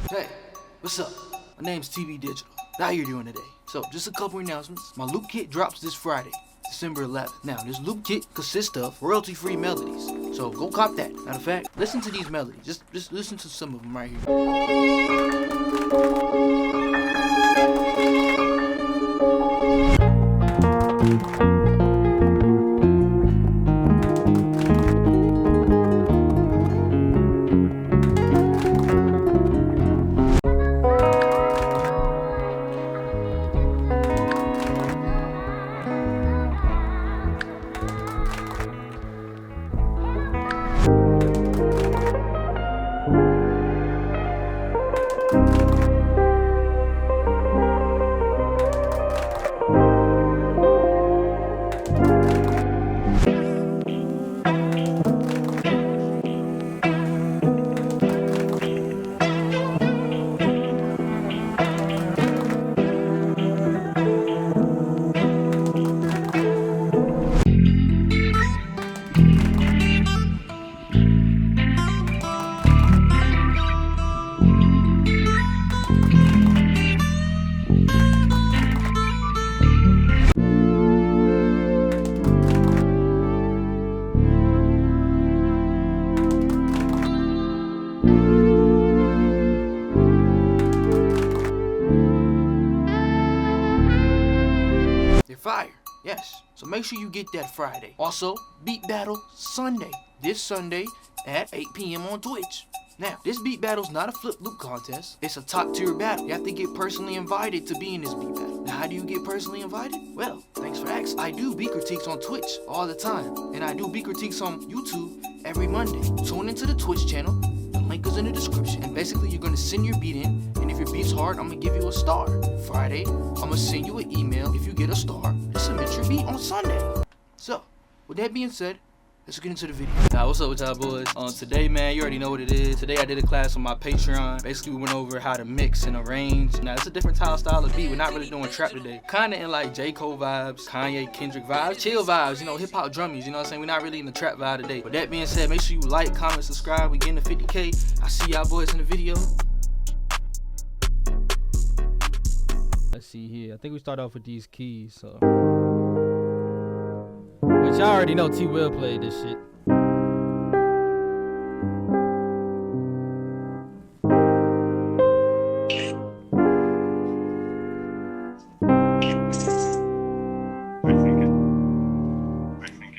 Hey, what's up? My name's TV Digital. How you doing today? So, just a couple announcements. My loop kit drops this Friday, December 11th. Now, this loop kit consists of royalty-free melodies. So, go cop that. Matter of fact, listen to these melodies. Just listen to some of them right here. Fire, yes. So make sure you get that Friday. Also, Beat Battle Sunday. This Sunday at 8 p.m. on Twitch. Now, this beat battle's not a flip loop contest. It's a top tier battle. You have to get personally invited to be in this beat battle. Now, how do you get personally invited? Well, thanks for asking. I do beat critiques on Twitch all the time. And I do beat critiques on YouTube every Monday. Tune into the Twitch channel. The link is in the description. And basically, you're gonna send your beat in. And if your beat's hard, I'm gonna give you a star. Friday, I'm gonna send you an email if you get a star to submit your beat on Sunday. So, with that being said, let's get into the video. Now, what's up with y'all boys? Today, man, you already know what it is. Today, I did a class on my Patreon. Basically, we went over how to mix and arrange. Now, it's a different style of beat. We're not really doing trap today. Kinda in like J. Cole vibes, Kanye, Kendrick vibes, chill vibes, you know, hip-hop drummies, you know what I'm saying? We're not really in the trap vibe today. With that being said, make sure you like, comment, subscribe. We getting to 50K. I'll see y'all boys in the video. Let's see here. I think we start off with these keys, so. But y'all already know T Will played this shit.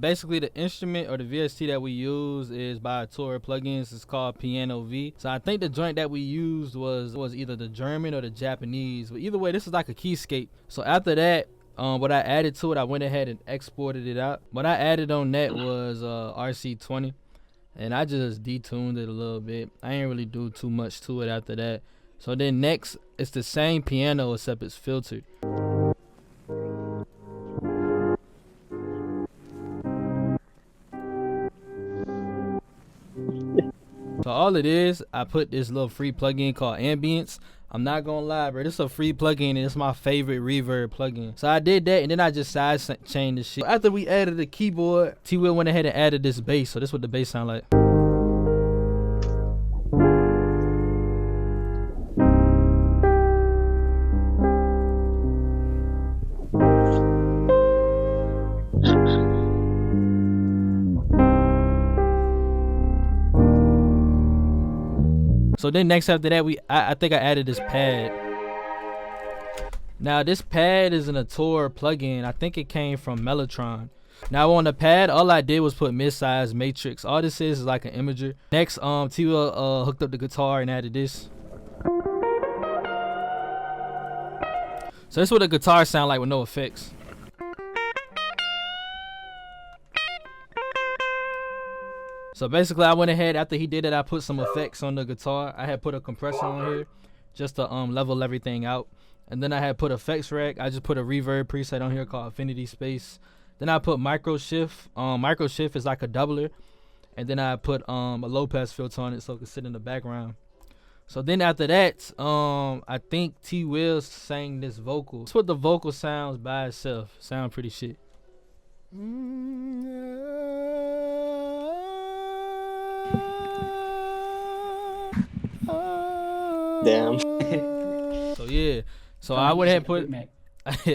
Basically, the instrument or the VST that we use is by Tour Plugins. It's called Piano V. So I think the joint that we used was either the German or the Japanese. But either way, this is like a keyscape. So after that, what I added to it, I went ahead and exported it out. What I added on that was RC20. And I just detuned it a little bit. I ain't really do too much to it after that. So then next, it's the same piano except it's filtered. So all it is, I put this little free plugin called Ambience. I'm not gonna lie, bro, this is a free plugin and it's my favorite reverb plugin. So I did that and then I just side chained this shit. After we added the keyboard, T Will went ahead and added this bass. So this is what the bass sound like. So then next after that, I think I added this pad. Now this pad is an Tour plugin. I think it came from Mellotron. Now on the pad, all I did was put mid-size matrix. All this is like an imager. Next, T Will hooked up the guitar and added this. So that's what the guitar sound like with no effects. So basically, I went ahead, after he did it, I put some effects on the guitar. I had put a compressor on here just to level everything out. And then I had put effects rack. I just put a reverb preset on here called Infinity Space. Then I put micro shift. Micro shift is like a doubler. And then I put a low pass filter on it so it can sit in the background. So then after that, I think T Will sang this vocal. That's what the vocal sounds by itself. Sound pretty shit. Damn. So yeah, so I went ahead and put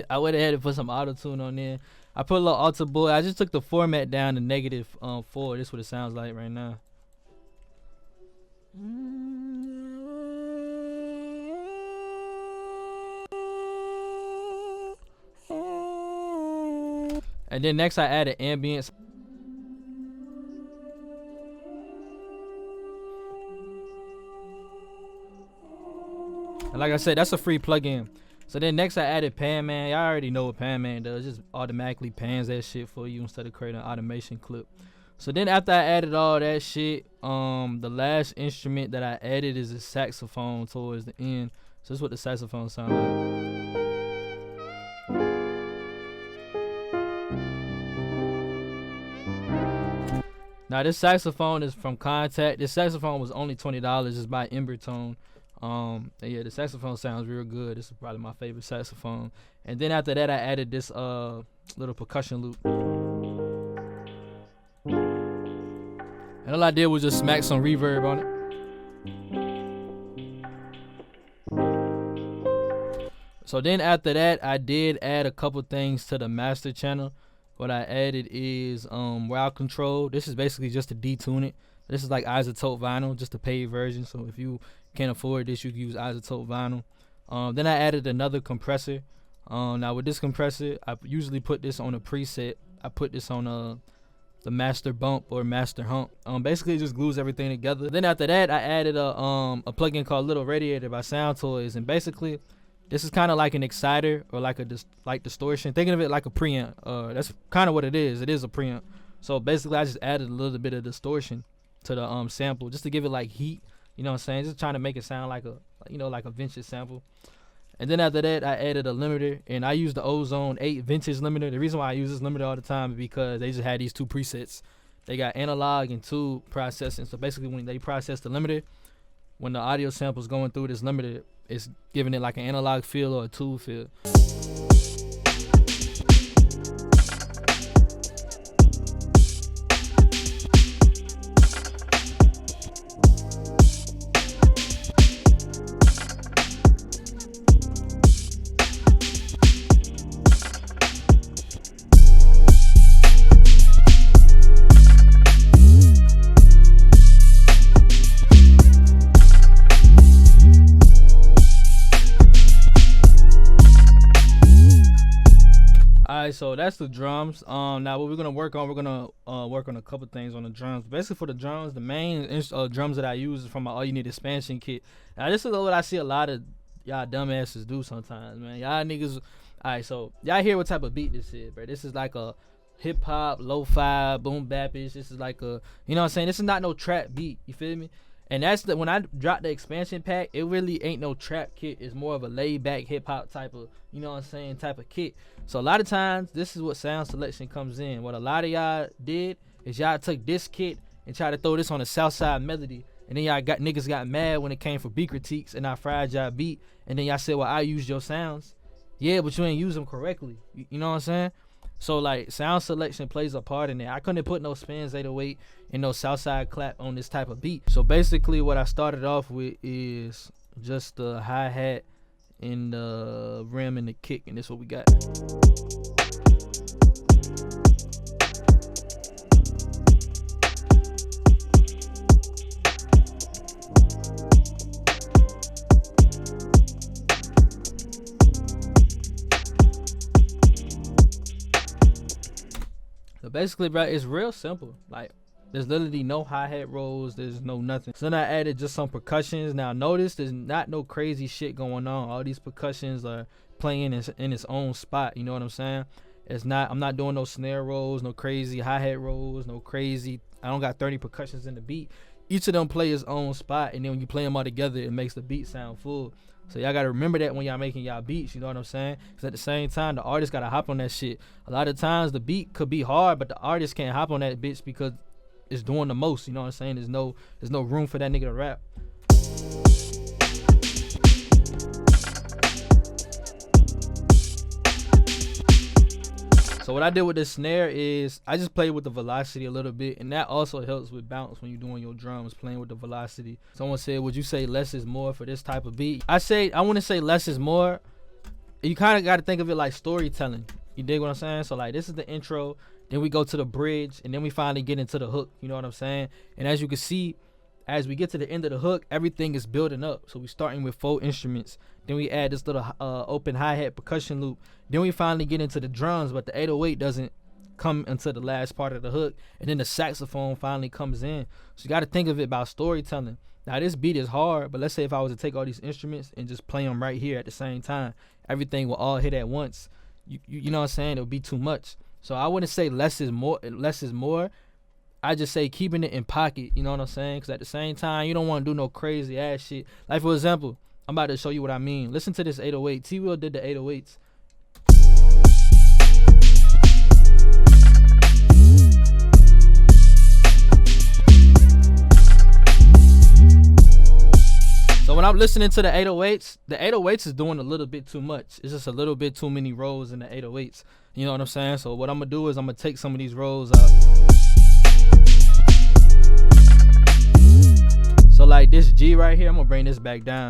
I went ahead and put some auto tune on there. I put a little altar boy. I just took the format down to -4. This is what it sounds like right now. And then next I added ambience. And like I said, that's a free plugin. So then next I added Pan Man. Y'all already know what Pan Man does. Just automatically pans that shit for you instead of creating an automation clip. So then after I added all that shit, the last instrument that I added is a saxophone towards the end. So this is what the saxophone sounds like. Now this saxophone is from Contact. This saxophone was only $20. It's by Embertone. And yeah, the saxophone sounds real good. This is probably my favorite saxophone. And then after that, I added this little percussion loop. And all I did was just smack some reverb on it. So then after that, I did add a couple things to the master channel. What I added is route control. This is basically just to detune it. This is like isotope vinyl, just a paid version. So if you can't afford this, you can use isotope vinyl. Then I added another compressor. Now with this compressor, I usually put this on a preset. I put this on the master bump or master hump. Basically it just glues everything together. Then after that, I added a plugin called Little Radiator by Sound Toys, and basically this is kind of like an exciter or like a distortion. Thinking of it like a preamp. That's kind of what it is. It is a preamp. So basically I just added a little bit of distortion to the sample just to give it like heat. You know what I'm saying? Just trying to make it sound like a, like a vintage sample. And then after that, I added a limiter, and I used the Ozone 8 vintage limiter. The reason why I use this limiter all the time is because they just had these two presets. They got analog and tube processing. So basically when they process the limiter, when the audio sample is going through this limiter, it's giving it like an analog feel or a tube feel. Alright, so that's the drums. Now what we're gonna work on, work on a couple things on the drums. Basically for the drums, the main drums that I use is from my All You Need expansion kit. Now this is what I see a lot of y'all dumbasses do sometimes, man. Y'all niggas. Alright, so y'all hear what type of beat this is, bro. This is like a hip hop, lo-fi, boom bapish. This is like a, you know what I'm saying? This is not no trap beat. You feel me? And that's when I dropped the expansion pack, it really ain't no trap kit. It's more of a laid back hip hop type of, you know what I'm saying, type of kit. So a lot of times this is what sound selection comes in. What a lot of y'all did is y'all took this kit and tried to throw this on a Southside melody, and then y'all niggas got mad when it came for beat critiques and I fried y'all beat, and then y'all said, well, I used your sounds. Yeah, but you ain't use them correctly. You know what I'm saying? So like sound selection plays a part in it. I couldn't put no spins 808 and no Southside clap on this type of beat. So basically what I started off with is just the hi-hat and the rim and the kick, and this is what we got. So basically, bro, it's real simple. Like, there's literally no hi-hat rolls. There's no nothing. So then I added just some percussions. Now notice there's not no crazy shit going on. All these percussions are playing in its own spot. You know what I'm saying? It's not. I'm not doing no snare rolls, no crazy hi-hat rolls, no crazy. I don't got 30 percussions in the beat. Each of them play its own spot, and then when you play them all together, it makes the beat sound full. So y'all gotta remember that when y'all making y'all beats, you know what I'm saying? Because at the same time, the artist gotta hop on that shit. A lot of times the beat could be hard, but the artist can't hop on that bitch because it's doing the most. You know what I'm saying? There's no room for that nigga to rap. So So what I did with the snare is I just played with the velocity a little bit, and that also helps with bounce when you're doing your drums, playing with the velocity. Someone said, would you say less is more for this type of beat? I wouldn't say less is more. You kind of got to think of it like storytelling. You dig what I'm saying? So like this is the intro, then we go to the bridge, and then we finally get into the hook. You know what I'm saying? And as you can see, as we get to the end of the hook, everything is building up. So we starting with 4 instruments. Then we add this little open hi-hat percussion loop. Then we finally get into the drums, but the 808 doesn't come until the last part of the hook. And then the saxophone finally comes in. So you got to think of it about storytelling. Now this beat is hard, but let's say if I was to take all these instruments and just play them right here at the same time, everything will all hit at once. You know what I'm saying? It would be too much. So I wouldn't say less is more. I just say keeping it in pocket, you know what I'm saying? Because at the same time, you don't want to do no crazy ass shit. Like, for example, I'm about to show you what I mean. Listen to this 808. T-Will did the 808s. So when I'm listening to the 808s is doing a little bit too much. It's just a little bit too many rolls in the 808s. You know what I'm saying? So what I'm going to do is I'm going to take some of these rolls out. So like this G right here, I'm gonna bring this back down.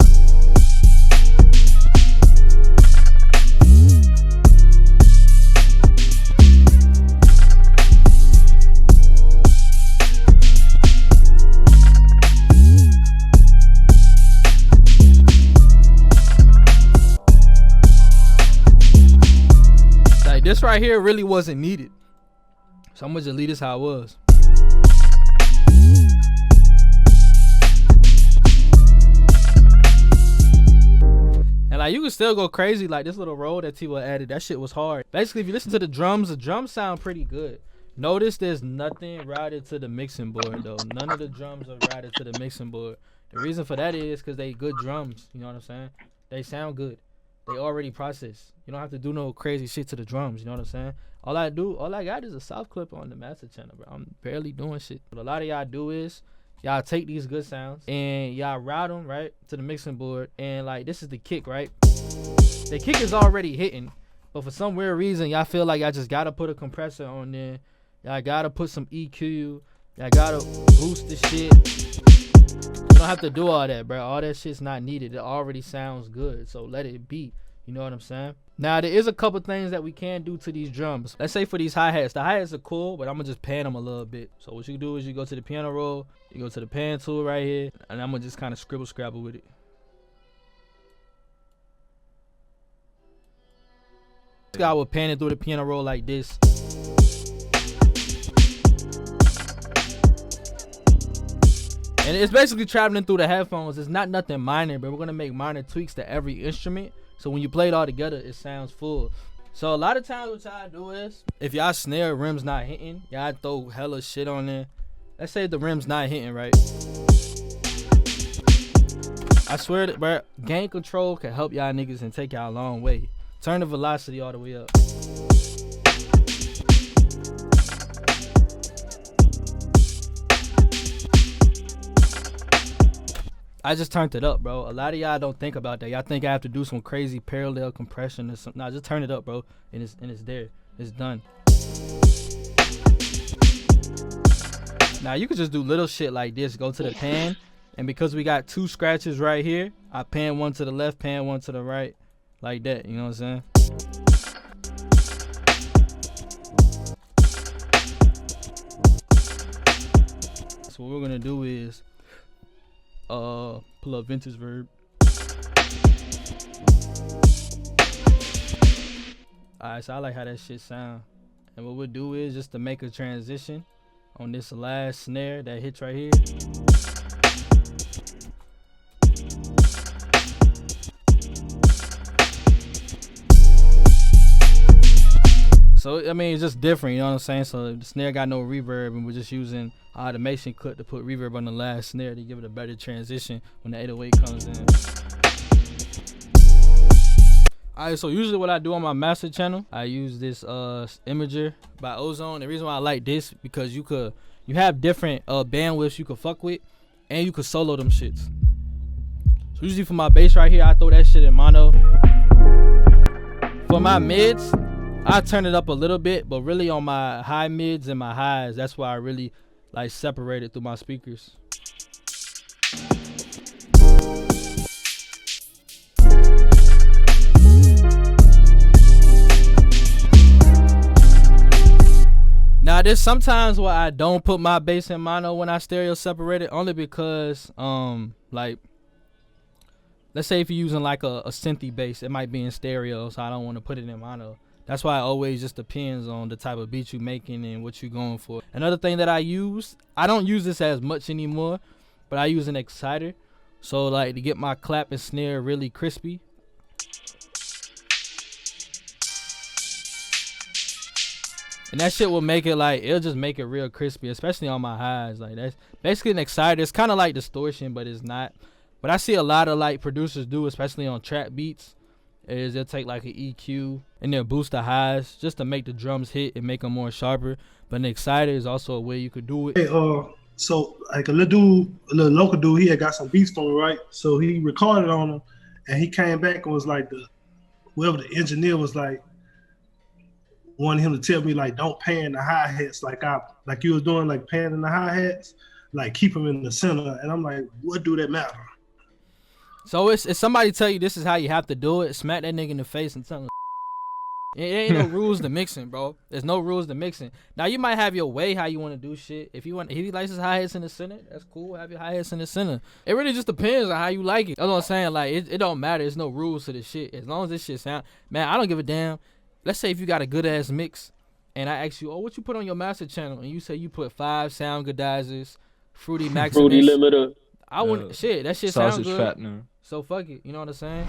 Like this right here really wasn't needed. So I'm gonna just leave this how it was. And like you can still go crazy, like this little roll that T-Will added, that shit was hard. Basically, if you listen to the drums sound pretty good. Notice there's nothing routed to the mixing board though. None of the drums are routed to the mixing board. The reason for that is because they good drums, you know what I'm saying? They sound good. They already processed. You don't have to do no crazy shit to the drums, you know what I'm saying? All I got is a soft clip on the master channel, bro. I'm barely doing shit. What a lot of y'all do is y'all take these good sounds and y'all route them right to the mixing board, and like this is the kick, right? The kick is already hitting, but for some weird reason y'all feel like y'all just gotta put a compressor on there. Y'all gotta put some EQ. Y'all gotta boost the shit. You don't have to do all that, bro. All that shit's not needed. It already sounds good, so let it be. You know what I'm saying? Now there is a couple things that we can do to these drums. Let's say for these hi-hats, the hi-hats are cool, but I'm gonna just pan them a little bit. So what you do is you go to the piano roll, you go to the pan tool right here, and I'm gonna just kind of scrabble with it. This guy will pan it through the piano roll like this. And it's basically traveling through the headphones. It's not nothing minor, but we're gonna make minor tweaks to every instrument. So when you play it all together, it sounds full. So a lot of times what y'all do is, if y'all snare rim's not hitting, y'all throw hella shit on there. Let's say the rim's not hitting, right? I swear that, bro, gain control can help y'all niggas and take y'all a long way. Turn the velocity all the way up. I just turned it up, bro. A lot of y'all don't think about that. Y'all think I have to do some crazy parallel compression or something. Nah, just turn it up, bro. And it's there. It's done. Now you can just do little shit like this. Go to the pan, and because we got 2 scratches right here, I pan one to the left, pan one to the right, like that. You know what I'm saying? So what we're gonna do is pull up vintage verb. Alright, so I like how that shit sound. And what we'll do is just to make a transition on this last snare that hits right here. So I mean it's just different, you know what I'm saying? So the snare got no reverb, and we're just using automation clip to put reverb on the last snare to give it a better transition when the 808 comes in. Alright, so usually what I do on my master channel, I use this imager by Ozone. The reason why I like this because you have different bandwidths you could fuck with, and you could solo them shits. So usually for my bass right here, I throw that shit in mono. For my mids, I turn it up a little bit, but really on my high mids and my highs, that's why I really like separate it through my speakers. Now there's sometimes where I don't put my bass in mono when I stereo separate it, only because like let's say if you're using like a synthy bass, it might be in stereo, so I don't want to put it in mono. That's why it always just depends on the type of beat you're making and what you're going for. Another thing that I don't use this as much anymore, but I use an exciter. So like to get my clap and snare really crispy. And that shit will make it like, it'll just make it real crispy, especially on my highs. Like that's basically an exciter. It's kind of like distortion, but it's not. But I see a lot of like producers do, especially on trap beats, is they'll take like an EQ and they'll boost the highs just to make the drums hit and make them more sharper. But an exciter is also a way you could do it. Hey, so like a little local dude, he had got some beats from me, right? So he recorded on them, and he came back and was like, whoever the engineer was like, wanted him to tell me like, don't pan the hi hats like you was doing, like panning the hi hats, like keep them in the center. And I'm like, what do that matter? So if somebody tell you this is how you have to do it, smack that nigga in the face and tell him. It ain't no rules to mixing, bro. There's no rules to mixing. Now you might have your way how you want to do shit. If he likes his hi-hats in the center, that's cool. Have your hi-hats in the center. It really just depends on how you like it. That's what I'm saying. Like it don't matter. There's no rules to this shit. As long as this shit sound, man, I don't give a damn. Let's say if you got a good ass mix, and I ask you, oh, what you put on your master channel, and you say you put 5 sound goodizers, Fruity Maximus. Fruity limiter. I wouldn't shit. That shit sounds good. Fat now. So fuck it. You know what I'm saying?